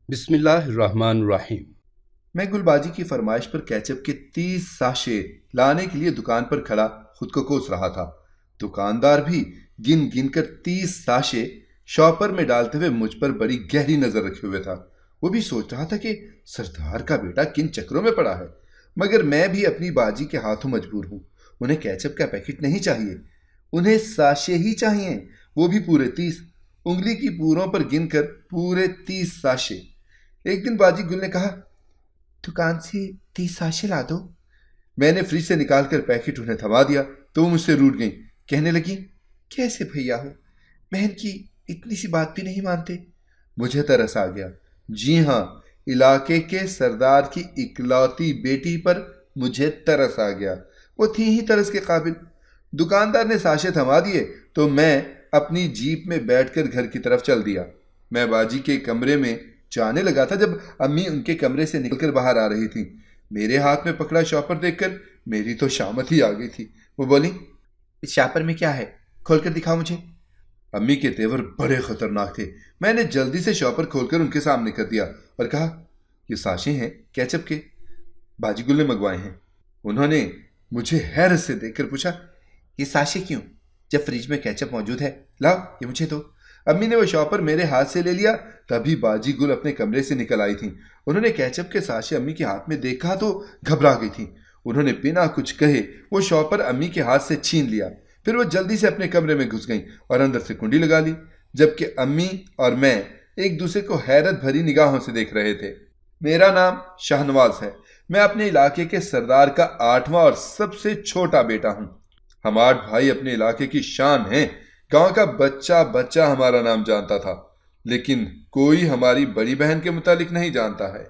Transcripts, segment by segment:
بسم اللہ الرحمن الرحیم۔ میں گل باجی کی فرمائش پر کیچپ کے 30 ساشے لانے کے لیے دکان پر کھڑا خود کو کوس رہا تھا۔ دکاندار بھی گن گن کر 30 ساشے شاپر میں ڈالتے ہوئے مجھ پر بڑی گہری نظر رکھے ہوئے تھا۔ وہ بھی سوچ رہا تھا کہ سردار کا بیٹا کن چکروں میں پڑا ہے، مگر میں بھی اپنی باجی کے ہاتھوں مجبور ہوں۔ انہیں کیچپ کا پیکٹ نہیں چاہیے، انہیں ساشے ہی چاہیے، وہ بھی پورے 30، انگلی کی پوروں پر گن کر پورے 30 ساشے۔ ایک دن باجی گل نے کہا، دکان سے 30 ساشے لا دو۔ میں نے فریج سے نکال کر پیکٹ انہیں تھما دیا تو وہ مجھ سے روٹھ گئیں، کہنے لگی، کیسے بھیا ہو، بہن کی اتنی سی بات بھی نہیں مانتے۔ مجھے ترس آ گیا۔ جی ہاں، علاقے کے سردار کی اکلوتی بیٹی پر مجھے ترس آ گیا۔ وہ تھی ہی ترس کے قابل۔ دکاندار نے ساشے تھما دیے تو میں اپنی جیپ میں بیٹھ کر گھر کی طرف چل دیا۔ میں باجی کے کمرے میں جانے لگا تھا جب امی ان کے کمرے سے نکل کر باہر آ رہی تھیں۔ میرے ہاتھ میں پکڑا شاپر دیکھ کر میری تو شامت ہی آ گئی تھی۔ وہ بولی، اس شاپر میں کیا ہے، کھول کر دکھاؤ مجھے۔ امی کے تیور بڑے خطرناک تھے۔ میں نے جلدی سے شاپر کھول کر ان کے سامنے کر دیا اور کہا، یہ ساشے ہیں کیچپ کے، باجی گل نے منگوائے ہیں۔ انہوں نے مجھے حیرت سے دیکھ کر پوچھا، یہ ساشے کیوں جب فریج میں کیچپ موجود ہے؟ لاؤ یہ مجھے دو۔ امی نے وہ شاپر میرے ہاتھ سے لے لیا۔ تبھی باجی گل اپنے کمرے سے نکل آئی تھیں۔ انہوں نے کیچپ کے ساشے امی کے ہاتھ میں دیکھا تو گھبرا گئی تھیں۔ انہوں نے بنا کچھ کہے وہ شاپر امی کے ہاتھ سے چھین لیا۔ پھر وہ جلدی سے اپنے کمرے میں گھس گئیں اور اندر سے کنڈی لگا لی، جبکہ امی اور میں ایک دوسرے کو حیرت بھری نگاہوں سے دیکھ رہے تھے۔ میرا نام شاہنواز ہے۔ میں اپنے علاقے کے سردار کا 8واں اور سب سے چھوٹا بیٹا ہوں۔ ہم 8 بھائی اپنے علاقے کی شان ہیں۔ گاؤں کا بچہ بچہ ہمارا نام جانتا تھا، لیکن کوئی ہماری بڑی بہن کے متعلق نہیں جانتا ہے۔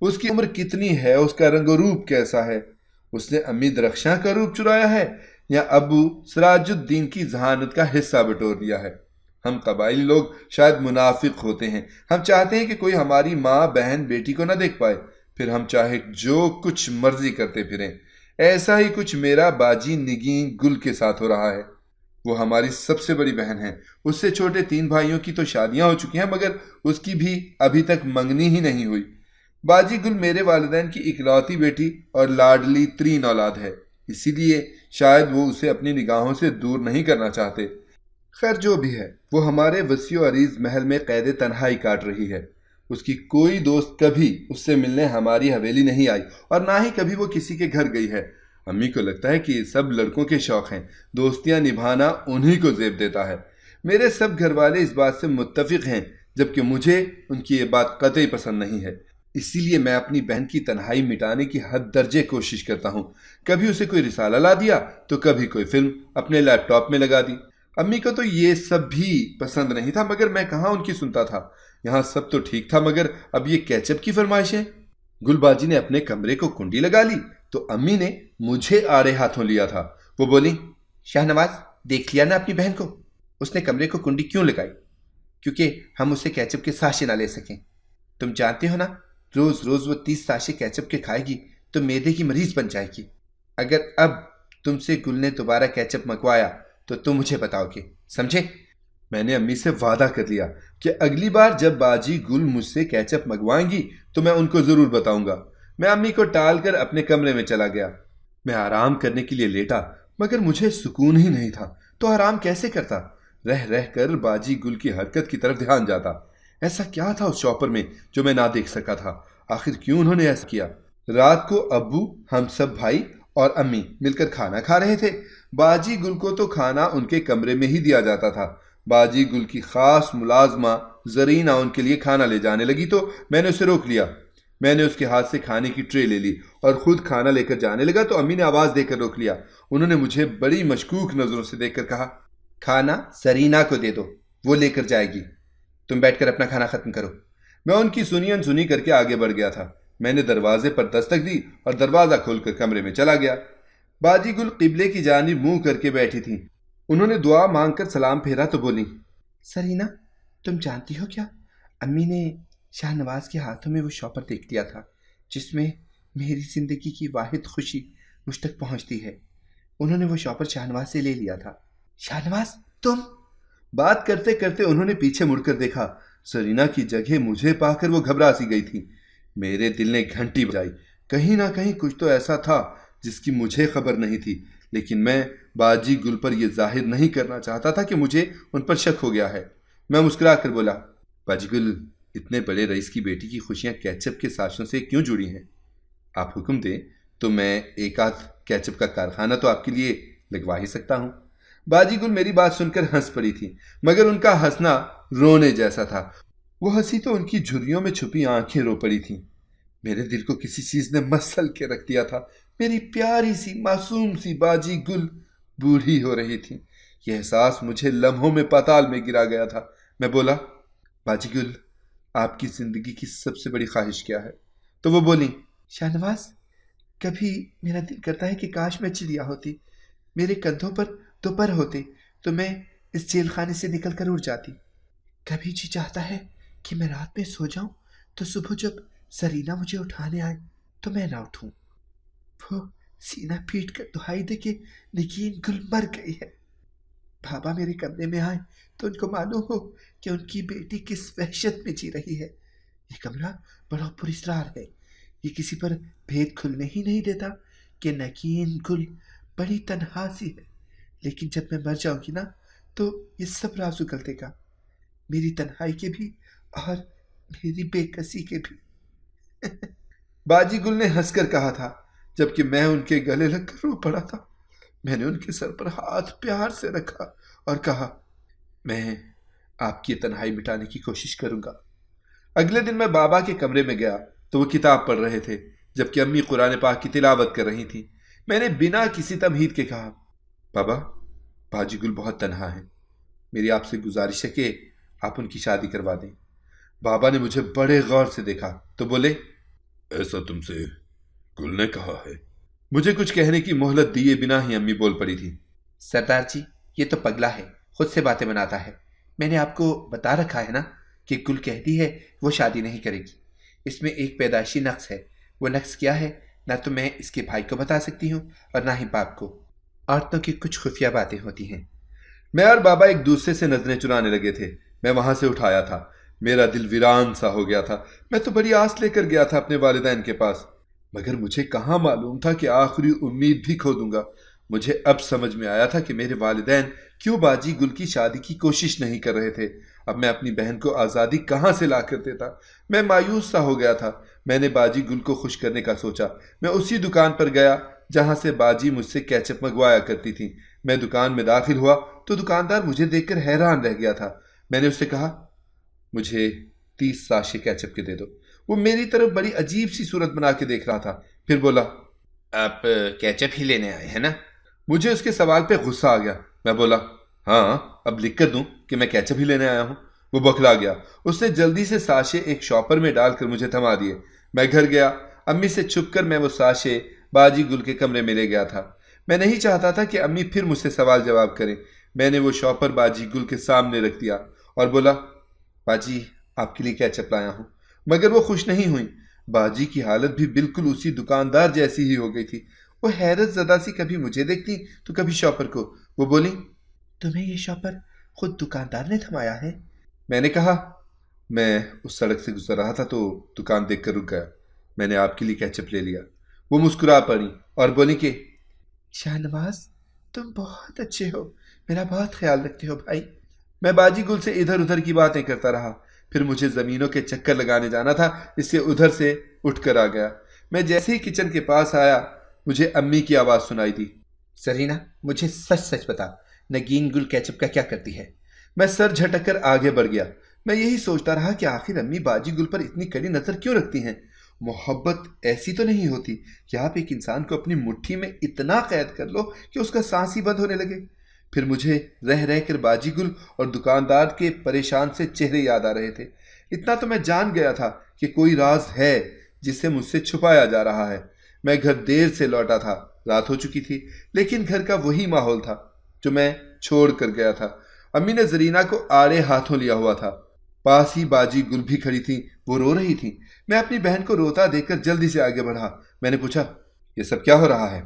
اس کی عمر کتنی ہے، اس کا رنگ و روپ کیسا ہے، اس نے امی درخشاں کا روپ چرایا ہے یا ابو سراج الدین کی ذہانت کا حصہ بٹور لیا ہے۔ ہم قبائلی لوگ شاید منافق ہوتے ہیں۔ ہم چاہتے ہیں کہ کوئی ہماری ماں بہن بیٹی کو نہ دیکھ پائے، پھر ہم چاہے جو کچھ مرضی کرتے پھریں۔ ایسا ہی کچھ میرا باجی نگین گل کے ساتھ ہو رہا ہے۔ وہ ہماری سب سے بڑی بہن ہے۔ اس سے چھوٹے 3 بھائیوں کی تو شادیاں ہو چکی ہیں، مگر اس کی بھی ابھی تک منگنی ہی نہیں ہوئی۔ باجی گل میرے والدین کی اکلوتی بیٹی اور لاڈلی ترین اولاد ہے، اسی لیے شاید وہ اسے اپنی نگاہوں سے دور نہیں کرنا چاہتے۔ خیر جو بھی ہے، وہ ہمارے وسیع و عریض محل میں قید تنہائی کاٹ رہی ہے۔ اس کی کوئی دوست کبھی اس سے ملنے ہماری حویلی نہیں آئی اور نہ ہی کبھی وہ کسی کے گھر گئی ہے۔ امی کو لگتا ہے کہ یہ سب لڑکوں کے شوق ہیں، دوستیاں نبھانا انہی کو زیب دیتا ہے۔ میرے سب گھر والے اس بات سے متفق ہیں، جبکہ مجھے ان کی یہ بات قطعی پسند نہیں ہے۔ اسی لیے میں اپنی بہن کی تنہائی مٹانے کی حد درجے کوشش کرتا ہوں۔ کبھی اسے کوئی رسالہ لا دیا تو کبھی کوئی فلم اپنے لیپ ٹاپ میں لگا دی۔ امی کو تو یہ سب بھی پسند نہیں تھا، مگر میں کہاں ان کی سنتا تھا۔ یہاں سب تو ٹھیک تھا، مگر اب یہ کیچپ کی فرمائشیں۔ گل باجی نے اپنے کمرے کو کنڈی لگا لی تو امی نے مجھے آڑے ہاتھوں لیا تھا۔ وہ بولی، شاہنواز دیکھ لیا نا اپنی بہن کو، اس نے کمرے کو کنڈی کیوں لگائی؟ کیونکہ ہم اسے کیچپ کے ساشے نہ لے سکیں۔ تم جانتے ہو نا، روز روز وہ 30 ساشے کیچپ کے کھائے گی تو معدے کی مریض بن جائے گی۔ اگر اب تم سے گل نے دوبارہ کیچپ منگوایا تو تم مجھے بتاؤ گے، سمجھے؟ میں نے امی سے وعدہ کر لیا کہ اگلی بار جب باجی گل مجھ سے کیچپ منگوائیں گی تو میں ان کو ضرور بتاؤں گا۔ میں امی کو ٹال کر اپنے کمرے میں چلا گیا۔ میں آرام کرنے کے لیے لیٹا، مگر مجھے سکون ہی نہیں تھا تو آرام کیسے کرتا؟ رہ رہ کر باجی گل کی حرکت کی طرف دھیان جاتا۔ ایسا کیا تھا اس شاپر میں جو میں نہ دیکھ سکا تھا؟ آخر کیوں انہوں نے ایسا کیا؟ رات کو ابو، ہم سب بھائی اور امی مل کر کھانا کھا رہے تھے۔ باجی گل کو تو کھانا ان کے کمرے میں ہی دیا جاتا تھا۔ باجی گل کی خاص ملازمہ زرینہ ان کے لیے کھانا لے جانے لگی تو میں نے اسے روک لیا۔ میں نے اس کے ہاتھ سے کھانے کی ٹرے لے لی اور خود کھانا لے کر جانے لگا تو امی نے آواز دے کر روک لیا۔ انہوں نے مجھے بڑی مشکوک نظروں سے دیکھ کر کہا، کھانا سرینہ کو دے دو، وہ لے کر جائے گی، تم بیٹھ کر اپنا کھانا ختم کرو۔ میں ان کی سنی انسنی کر کے آگے بڑھ گیا تھا۔ میں نے دروازے پر دستک دی اور دروازہ کھول کر کمرے میں چلا گیا۔ باجی گل قبلے کی جانب منہ کر کے بیٹھی تھیں۔ انہوں نے دعا مانگ کر سلام پھیرا تو بولی، سرینہ تم جانتی ہو کیا، امی نے شاہنواز کے ہاتھوں میں وہ شاپر دیکھ لیا تھا جس میں میری زندگی کی واحد خوشی مجھ تک پہنچتی ہے۔ انہوں نے وہ شاپر شاہنواز سے لے لیا تھا۔ شاہنواز تم؟ بات کرتے کرتے انہوں نے پیچھے مڑ کر دیکھا सरीना की जगह मुझे पाकर वो घबरा सी गई थी। मेरे दिल ने घंटी बजाई। कहीं ना कहीं कुछ तो ऐसा था जिसकी मुझे खबर नहीं थी, लेकिन मैं बाजी गुल पर यह जाहिर नहीं करना चाहता था कि मुझे उन पर शक हो गया है। मैं मुस्कुरा कर बोला, बाजी गुल, इतने बड़े रईस की बेटी की खुशियां केचप के साशों से क्यों जुड़ी हैं? आप हुक्म दें तो मैं एक आध केचप का कारखाना तो आपके लिए लगवा ही सकता हूं। बाजी गुल मेरी बात सुनकर हंस पड़ी थी, मगर उनका हंसना रोने जैसा था। वो हंसी तो उनकी झुर्रियों में छुपी आंखें रो पड़ी थीं। मेरे दिल को किसी चीज ने मसल के रख दिया था। मेरी प्यारी सी मासूम सी बाजी गुल बूढ़ी हो रही थी। यह एहसास मुझे लम्हों में पाताल में गिरा गया था। मैं बोला, बाजी गुल, आपकी जिंदगी की सबसे बड़ी ख्वाहिश क्या है? तो वो बोली, शाहनवाज, कभी मेरा दिल करता है कि काश मैं चिड़िया होती, मेरे कंधों पर दो पर होते तो मैं इस जेल खाने से निकल कर उड़ जाती। कभी जी चाहता है कि मैं रात में सो जाऊं तो सुबह जब सरीना मुझे उठाने आए तो मैं ना उठूं। वो सीना पीट कर दुहाई दे के नगीन गुल मर गई है। बाबा मेरे कमरे में आए तो उनको मालूम हो कि उनकी बेटी किस वहशत में जी रही है। ये कमरा बड़ा पुरस्कार है, ये किसी पर भेद खुलने ही नहीं देता कि नगीन गुल बड़ी तन्हा सी है। लेकिन जब मैं मर जाऊंगी ना तो ये सब राज उगल देगा, मेरी तन्हाई के भी और मेरी बेकसी के भी। बाजी गुल ने हंसकर कहा था, जबकि मैं उनके गले लगकर रो पड़ा था। मैंने उनके सर पर हाथ प्यार से रखा और कहा, मैं आपकी तन्हाई मिटाने की कोशिश करूंगा। अगले दिन मैं बाबा के कमरे में गया तो वो किताब पढ़ रहे थे, जबकि अम्मी कुरान पाक की तिलावत कर रही थी। मैंने बिना किसी तमहीद के कहा, बाबा, बाजी गुल बहुत तन्हा है, मेरी आपसे गुजारिश है कि आप उनकी शादी करवा दें। बाबा ने मुझे बड़े गौर से देखा तो बोले, ऐसा तुमसे गुल ने कहा है? मुझे कुछ कहने की मोहलत दिए बिना ही अम्मी बोल पड़ी थी, सरदार जी, ये तो पगला है, खुद से बातें बनाता है। मैंने आपको बता रखा है ना कि गुल कहती है वो शादी नहीं करेगी। इसमें एक पैदाइशी नक्स है। वो नक्स क्या है ना तो मैं इसके भाई को बता सकती हूँ और ना ही बाप को। औरतों की कुछ खुफिया बातें होती हैं। मैं और बाबा एक दूसरे से नजरें चुराने लगे थे। मैं वहां से उठाया था। मेरा दिल वीरान सा हो गया था। मैं तो बड़ी आस लेकर गया था अपने वालिदैन के पास, मगर मुझे कहाँ मालूम था कि आखिरी उम्मीद भी खो दूंगा। मुझे अब समझ में आया था कि मेरे वालिदैन क्यों बाजी गुल की शादी की कोशिश नहीं कर रहे थे। अब मैं अपनी बहन को आज़ादी कहाँ से ला कर देता। मैं मायूस सा हो गया था। मैंने बाजी गुल को खुश करने का सोचा। मैं उसी दुकान पर गया जहाँ से बाजी मुझसे केचप मंगवाया करती थी। मैं दुकान में दाखिल हुआ तो दुकानदार मुझे देखकर हैरान रह गया था। मैंने उससे कहा, मुझे 30 साशे केचप के दे दो। वो मेरी तरफ बड़ी अजीब सी सूरत बना के देख रहा था। फिर बोला, आप केचप ही लेने आए हैं ना? मुझे उसके सवाल पे गुस्सा आ गया। मैं बोला, हाँ, अब लिख कर दूं कि मैं केचप ही लेने आया हूं। वो बौखला गया। उसने जल्दी से साशे एक शॉपर में डालकर मुझे थमा दिए। मैं घर गया। अम्मी से छुपकर मैं वो साशे बाजी गुल के कमरे में ले गया था। मैं नहीं चाहता था कि अम्मी फिर मुझसे सवाल जवाब करें। मैंने वो शॉपर बाजी गुल के सामने रख दिया और बोला, बाजी, आपके लिए केचप लाया हूं। मगर वो खुश नहीं हुई। बाजी की हालत भी बिल्कुल उसी दुकानदार जैसी ही हो गई थी। वो हैरत ज़दा सी कभी मुझे देखती तो कभी शॉपर को। वो बोली, तुम्हें ये शॉपर खुद दुकानदार ने थमाया है? मैंने कहा, मैं उस सड़क से गुजर रहा था तो दुकान देखकर रुक गया। मैंने आपके लिए केचप ले लिया। वो मुस्कुरा पड़ी और बोली कि शाहनवाज, तुम बहुत अच्छे हो, मेरा बहुत ख्याल रखते हो भाई। मैं बाजी गुल से इधर उधर की बातें करता रहा। फिर मुझे ज़मीनों के चक्कर लगाने जाना था, इससे उधर से उठकर आ गया। मैं जैसे ही किचन के पास आया, मुझे अम्मी की आवाज़ सुनाई दी, सरीना, मुझे सच सच बता, नगीन गुल केचप का क्या करती है? मैं सर झटक कर आगे बढ़ गया। मैं यही सोचता रहा कि आखिर अम्मी बाजी गुल पर इतनी कड़ी नज़र क्यों रखती हैं। मोहब्बत ऐसी तो नहीं होती कि आप एक इंसान को अपनी मुट्ठी में इतना कैद कर लो कि उसका सांस ही बंद होने लगे। फिर मुझे रह रह कर बाजी गुल और दुकानदार के परेशान से चेहरे याद आ रहे थे। इतना तो मैं जान गया था कि कोई राज है जिसे मुझसे छुपाया जा रहा है। मैं घर देर से लौटा था। रात हो चुकी थी, लेकिन घर का वही माहौल था जो मैं छोड़ कर गया था। अम्मी ने जरीना को आड़े हाथों लिया हुआ था। पास ही बाजी गुल भी खड़ी थी। वो रो रही थी। मैं अपनी बहन को रोता देखकर जल्दी से आगे बढ़ा। मैंने पूछा, ये सब क्या हो रहा है?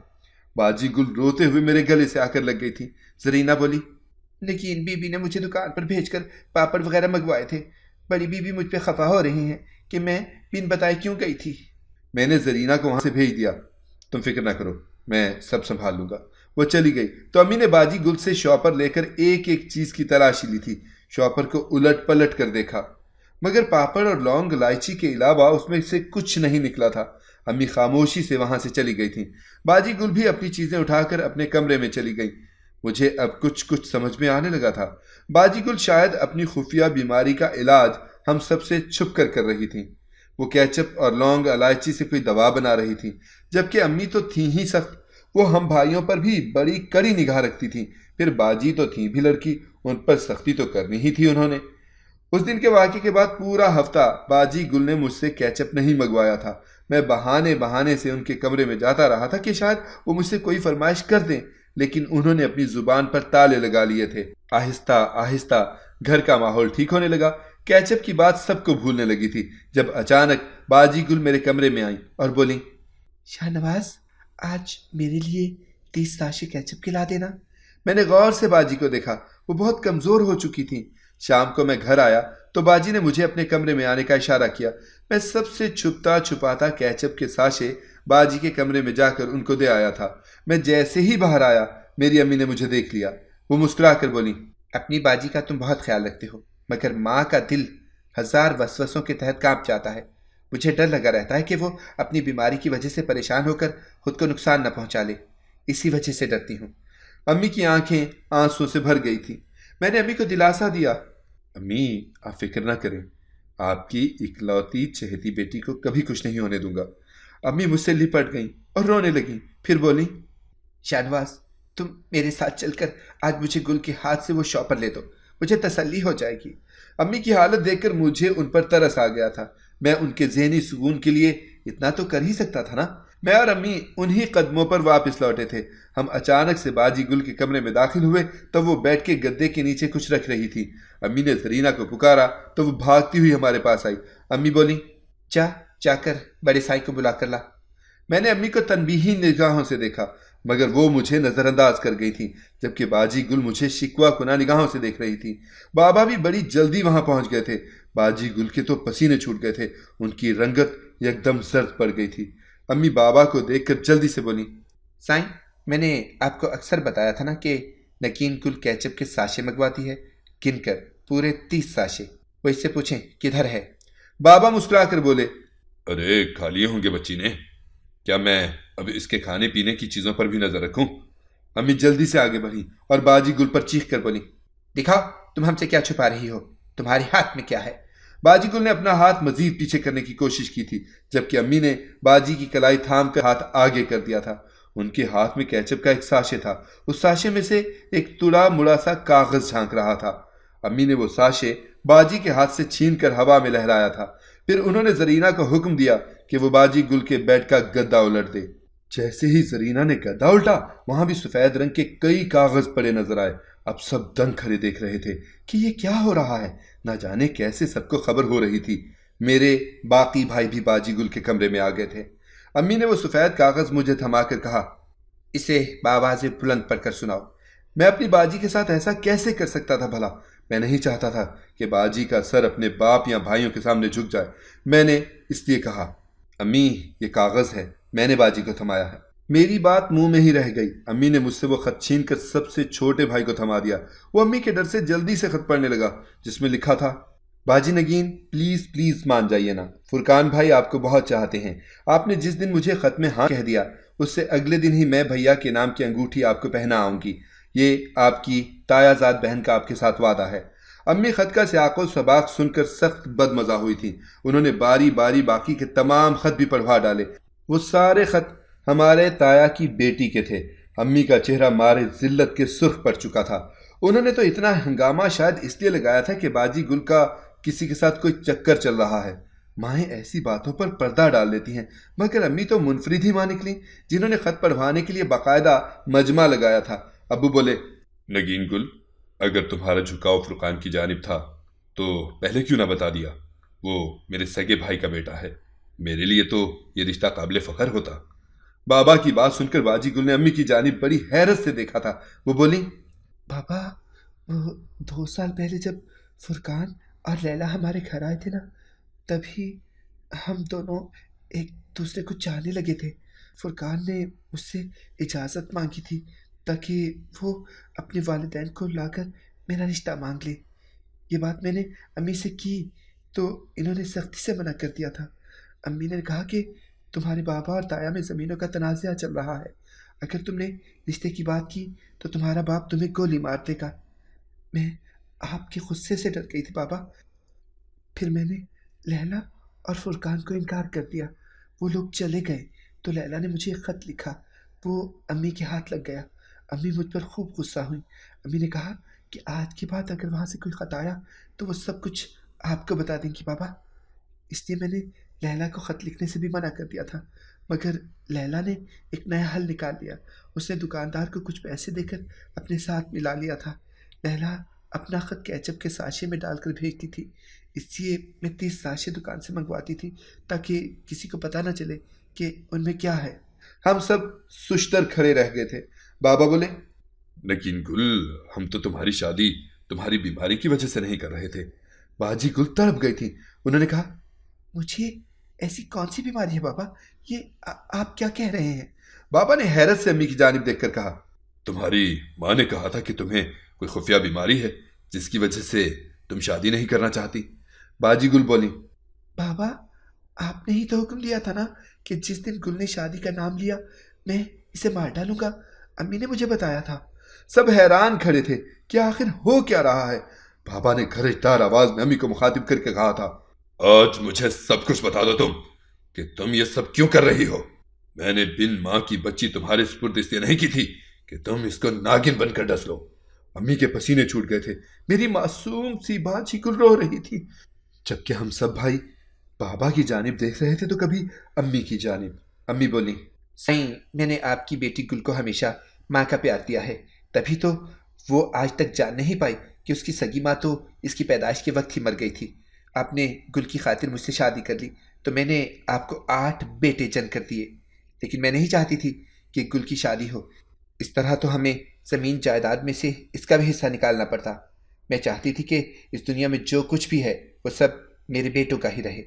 बाजी गुल रोते हुए मेरे गले से आकर लग गई थी। जरीना बोली, लेकिन बीबी ने मुझे दुकान पर भेजकर पापड़ वगैरह मंगवाए थे। बड़ी बीबी मुझ पे खफा हो रही हैं कि मैं बिन बताए क्यों गई थी। मैंने जरीना को वहां से भेज दिया, तुम फिक्र ना करो, मैं सब संभाल लूंगा। वो चली गई तो अम्मी ने बाजी गुल से शॉपर लेकर एक एक चीज की तलाशी ली थी। शॉपर को उलट पलट कर देखा, मगर पापड़ और लौंग इलायची के अलावा उसमें से कुछ नहीं निकला था। अम्मी खामोशी से वहां से चली गई थी। बाजी गुल भी अपनी चीजें उठाकर अपने कमरे में चली गई। मुझे अब कुछ कुछ समझ में आने लगा था। बाजी गुल शायद अपनी खुफिया बीमारी का इलाज हम सबसे छुप कर रही थी। वो केचप और लौंग इलायची से कोई दवा बना रही थी, जबकि अम्मी तो थी ही सख्त। वो हम भाइयों पर भी बड़ी कड़ी निगाह रखती थी। फिर बाजी तो थी भी लड़की, उन पर सख्ती तो करनी ही थी उन्होंने। उस दिन के वाक़े के बाद पूरा हफ्ता बाजी गुल ने मुझसे केचप नहीं मंगवाया था। मैं बहाने बहाने से उनके कमरे में जाता रहा था कि शायद वो मुझसे कोई फरमाइश कर दें, लेकिन उन्होंने अपनी जुबान पर ताले लगा लिए थे। आहिस्ता आहिस्ता घर का माहौल ठीक होने लगा। केचप की बात सबको भूलने लगी थी, जब अचानक बाजी गुल मेरे कमरे में आई और बोली, शाहनवाज, आज मेरे लिए 30 साशे केचप खिला देना। मैंने गौर से बाजी को देखा, वो बहुत कमजोर हो चुकी थी। शाम को मैं घर आया तो बाजी ने मुझे अपने कमरे में आने का इशारा किया। मैं सबसे छुपता छुपाता केचप के साशे बाजी के कमरे में जाकर उनको दे आया था। मैं जैसे ही बाहर आया, मेरी अम्मी ने मुझे देख लिया। वो मुस्कुरा कर बोली, अपनी बाजी का तुम बहुत ख्याल रखते हो, मगर माँ का दिल 1000 वसवसों के तहत कांप जाता है। मुझे डर लगा रहता है कि वो अपनी बीमारी की वजह से परेशान होकर खुद को नुकसान न पहुंचा ले, इसी वजह से डरती हूँ। अम्मी की आंखें आंसू से भर गई थी। मैंने अम्मी को दिलासा दिया, अम्मी आप फिक्र ना करें, आपकी इकलौती चहेती बेटी को कभी कुछ नहीं होने दूंगा। अम्मी मुझसे लिपट गई और रोने लगी। फिर बोली, शाहनवाज, तुम मेरे साथ चलकर आज मुझे गुल के हाथ से वो शॉपर ले दो, मुझे तसल्ली हो जाएगी। अम्मी की हालत देखकर मुझे उन पर तरस आ गया था। मैं उनके ज़हनी सुकून के लिए इतना तो कर ही सकता था ना। मैं और अम्मी उन्हीं कदमों पर वापस लौटे थे। हम अचानक से बाजी गुल के कमरे में दाखिल हुए तब वो बैठ के गद्दे के नीचे कुछ रख रही थी। अम्मी ने जरीना को पुकारा तो वो भागती हुई हमारे पास आई। अम्मी बोली, जाकर बड़े साई को बुला कर ला। मैंने अम्मी को तनबीही निगाहों से देखा, मगर वो मुझे नजरअंदाज कर गई थी, जबकि बाजी गुल मुझे शिकवा कुना निगाहों से देख रही थी। बाबा भी बड़ी जल्दी वहां पहुंच गए थे। बाजी गुल के तो पसीने छूट गए थे, उनकी रंगत एकदम सर्द पड़ गई थी। अम्मी बाबा को देखकर जल्दी से बोली, साईं, मैंने आपको अक्सर बताया था ना कि नकीन गुल केचप के साशे मंगवाती है, गिनकर पूरे 30 साशे। वो इससे पूछें किधर है। बाबा मुस्कुरा कर बोले, अरे खा लिए होंगे बच्ची ने, क्या मैं अब इसके खाने पीने की चीजों पर भी नजर रखूं? अम्मी जल्दी से आगे बढ़ी और बाजी गुल पर चीख कर बोली, दिखाओ तुम हमसे क्या छुपा रही हो, तुम्हारे हाथ में क्या है। बाजी गुल ने अपना हाथ मजीद पीछे करने की कोशिश की थी, जबकि अम्मी ने बाजी की कलाई थाम कर हाथ आगे कर दिया था। उनके हाथ में केचप का एक साशे था। उस साशे में से एक तुड़ा मुड़ा सा कागज झांक रहा था। अम्मी ने वो साशे बाजी के हाथ से छीन कर हवा में लहराया था। फिर उन्होंने जरीना को हुक्म दिया कि वो बाजी गुल के बेड का गद्दा उलट दे। जैसे ही जरीना ने गद्दा उल्टा, वहां भी सफेद रंग के कई कागज पड़े नजर आए। अब सब दंग खड़े देख रहे थे कि ये क्या हो रहा है। न जाने कैसे सबको खबर हो रही थी। मेरे बाकी भाई भी बाजी गुल के कमरे में आ गए थे। अम्मी ने वो सफेद कागज मुझे थमा कर कहा, इसे बावाज़े बुलंद पढ़कर सुनाओ। मैं अपनी बाजी के साथ ऐसा कैसे कर सकता था भला। मैं नहीं चाहता था कि बाजी का सर अपने बाप या भाइयों के सामने झुक जाए। मैंने इसलिए कहा, अम्मी ये कागज है, मैंने बाजी को थमाया है। मेरी बात मुंह में ही रह गई। अम्मी ने मुझसे वो खत छीन कर सबसे छोटे भाई को थमा दिया। वो अम्मी के डर से जल्दी से खत पढ़ने लगा, जिसमें लिखा था, बाजी नगीन, प्लीज प्लीज मान जाइए ना, फुरकान भाई आपको बहुत चाहते हैं। आपने जिस दिन मुझे खत में हाँ कह दिया, उससे अगले दिन ही मैं भैया के नाम की अंगूठी आपको पहना आऊंगी। ये आपकी तायाजाद बहन का आपके साथ वादा है। अम्मी खत का सियाक़ो सबाक सुनकर सख्त बदमजा हुई थी। उन्होंने बारी बारी बाकी के तमाम खत भी पढ़वा डाले। वो सारे खत हमारे ताया की बेटी के थे। अम्मी का चेहरा मारे जिल्लत के सुर्ख पड़ चुका था। उन्होंने तो इतना हंगामा शायद इसलिए लगाया था कि बाजी गुल का किसी के साथ कोई चक्कर चल रहा है। माएँ ऐसी बातों पर पर्दा डाल लेती हैं, मगर अम्मी तो मुनफरिद ही मां निकली, जिन्होंने खत पढ़वाने के लिए बाकायदा मजमा लगाया था। अब्बू बोले, नगीन गुल, अगर तुम्हारा झुकाव फुरकान की जानिब था तो पहले क्यों ना बता दिया। वो मेरे सगे भाई का बेटा है, मेरे लिए तो ये रिश्ता काबिल फ़ख्र होता। बाबा की बात सुनकर बाजी गुल ने अम्मी की जानिब बड़ी हैरत से देखा था। वो बोली, बाबा, 2 साल पहले जब फुरकान اور لیلا ہمارے گھر آئے تھے نا، تبھی ہم دونوں ایک دوسرے کو چاہنے لگے تھے۔ فرقان نے مجھ سے اجازت مانگی تھی تاکہ وہ اپنے والدین کو لا کر میرا رشتہ مانگ لے۔ یہ بات میں نے امی سے کی تو انہوں نے سختی سے منع کر دیا تھا۔ امی نے کہا کہ تمہارے بابا اور دایا میں زمینوں کا تنازعہ چل رہا ہے، اگر تم نے رشتے کی بات کی تو تمہارا باپ تمہیں گولی مار دے گا۔ میں آپ کے غصے سے ڈر گئی تھی بابا۔ پھر میں نے لیلا اور فرقان کو انکار کر دیا۔ وہ لوگ چلے گئے تو لیلا نے مجھے ایک خط لکھا، وہ امی کے ہاتھ لگ گیا۔ امی مجھ پر خوب غصہ ہوئی۔ امی نے کہا کہ آج کے بعد اگر وہاں سے کوئی خط آیا تو وہ سب کچھ آپ کو بتا دیں گی بابا۔ اس لیے میں نے لیلا کو خط لکھنے سے بھی منع کر دیا تھا، مگر لیلا نے ایک نیا حل نکال لیا۔ اس نے دکاندار کو کچھ پیسے دے کر اپنے ساتھ ملا لیا تھا۔ لیلا اپنا خط کیچپ کے ساشے میں ڈال کر بھیجتی تھی، اس لیے میں 30 ساشے دکان سے منگواتی تھی تاکہ کسی کو پتہ نہ چلے کہ ان میں کیا ہے۔ ہم سب سشتر کھڑے رہ گئے تھے۔ بابا بولے، لیکن گل، ہم تو تمہاری شادی تمہاری بیماری کی وجہ سے نہیں کر رہے تھے۔ باجی گل تڑپ گئی تھی۔ انہوں نے کہا، مجھے ایسی کون سی بیماری ہے بابا؟ یہ آپ کیا کہہ رہے ہیں؟ بابا نے حیرت سے امی کی جانب دیکھ کر کہا، تمہاری ماں نے کہا تھا کہ تمہیں کوئی خفیہ بیماری ہے جس کی وجہ سے تم شادی نہیں کرنا چاہتی۔ باجی گل بولی، بابا آپ نے ہی تو حکم دیا تھا نا کہ جس دن گل نے شادی کا نام لیا میں اسے مار ڈالوں گا، امی نے مجھے بتایا تھا۔ سب حیران کھڑے تھے کہ آخر ہو کیا رہا ہے۔ بابا نے گرجدار آواز میں امی کو مخاطب کر کے کہا تھا، آج مجھے سب کچھ بتا دو تم کہ تم یہ سب کیوں کر رہی ہو۔ میں نے بن ماں کی بچی تمہارے سپرد اس لیے نہیں کی تھی کہ تم اس کو ناگن بن کر ڈس لو۔ امی کے پسینے چھوٹ گئے تھے۔ میری معصوم سی باجی گل رو رہی تھی۔ جبکہ ہم سب بھائی بابا کی جانب دیکھ رہے تھے تو کبھی امی کی جانب۔ امی بولی، سائیں میں نے آپ کی بیٹی گل کو ہمیشہ ماں کا پیار دیا ہے، تبھی تو وہ آج تک جان نہیں پائی کہ اس کی سگی ماں تو اس کی پیدائش کے وقت ہی مر گئی تھی۔ آپ نے گل کی خاطر مجھ سے شادی کر لی تو میں نے آپ کو 8 بیٹے جن کر دیے، لیکن میں نہیں چاہتی تھی کہ گل کی شادی ہو۔ اس طرح تو ہمیں زمین جائیداد میں سے اس کا بھی حصہ نکالنا پڑتا۔ میں چاہتی تھی کہ اس دنیا میں جو کچھ بھی ہے وہ سب میرے بیٹوں کا ہی رہے۔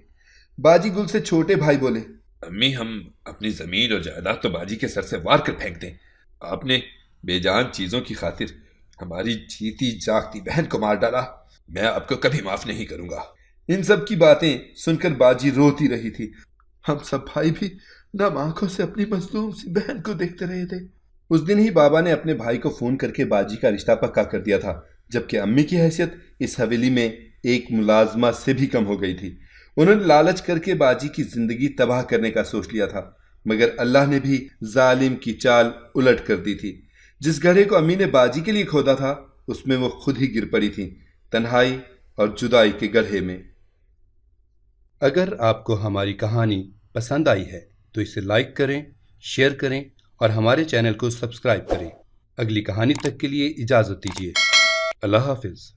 باجی گل سے چھوٹے بھائی بولے، امی ہم اپنی زمین اور جائیداد تو باجی کے سر سے وار کر پھینک دیں۔ آپ نے بے جان چیزوں کی خاطر ہماری جیتی جاگتی بہن کو مار ڈالا، میں آپ کو کبھی معاف نہیں کروں گا۔ ان سب کی باتیں سن کر باجی روتی رہی تھی۔ ہم سب بھائی بھی نم آنکھوں سے اپنی مظلوم سی بہن کو دیکھتے رہے تھے۔ اس دن ہی بابا نے اپنے بھائی کو فون کر کے باجی کا رشتہ پکا کر دیا تھا، جبکہ امی کی حیثیت اس حویلی میں ایک ملازمہ سے بھی کم ہو گئی تھی۔ انہوں نے لالچ کر کے باجی کی زندگی تباہ کرنے کا سوچ لیا تھا، مگر اللہ نے بھی ظالم کی چال الٹ کر دی تھی۔ جس گڑھے کو امی نے باجی کے لیے کھودا تھا اس میں وہ خود ہی گر پڑی تھی، تنہائی اور جدائی کے گڑھے میں۔ اگر آپ کو ہماری کہانی پسند آئی ہے تو اسے لائک کریں، شیئر کریں اور ہمارے چینل کو سبسکرائب کریں۔ اگلی کہانی تک کے لیے اجازت دیجیے۔ اللہ حافظ۔